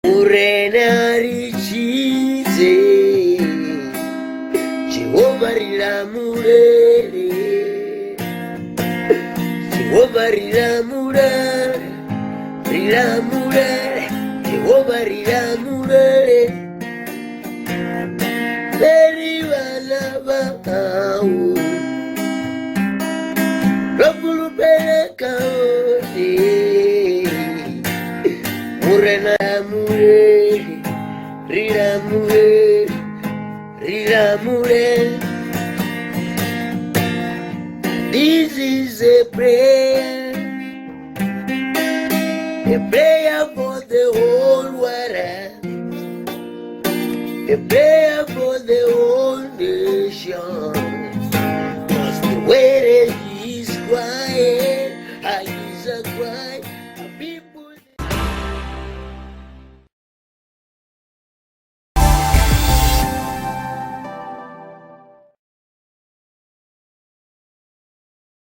Urenarichize Jehovah riramurere, Jehovah riramurere, riramurere, Jehovah riramurere. Beri bana bao Rabulu peleka ode Murena mure riramure, riramure. This is a prayer for the whole world, a prayer for the whole nation. Cause the way that he is crying, I is a cry.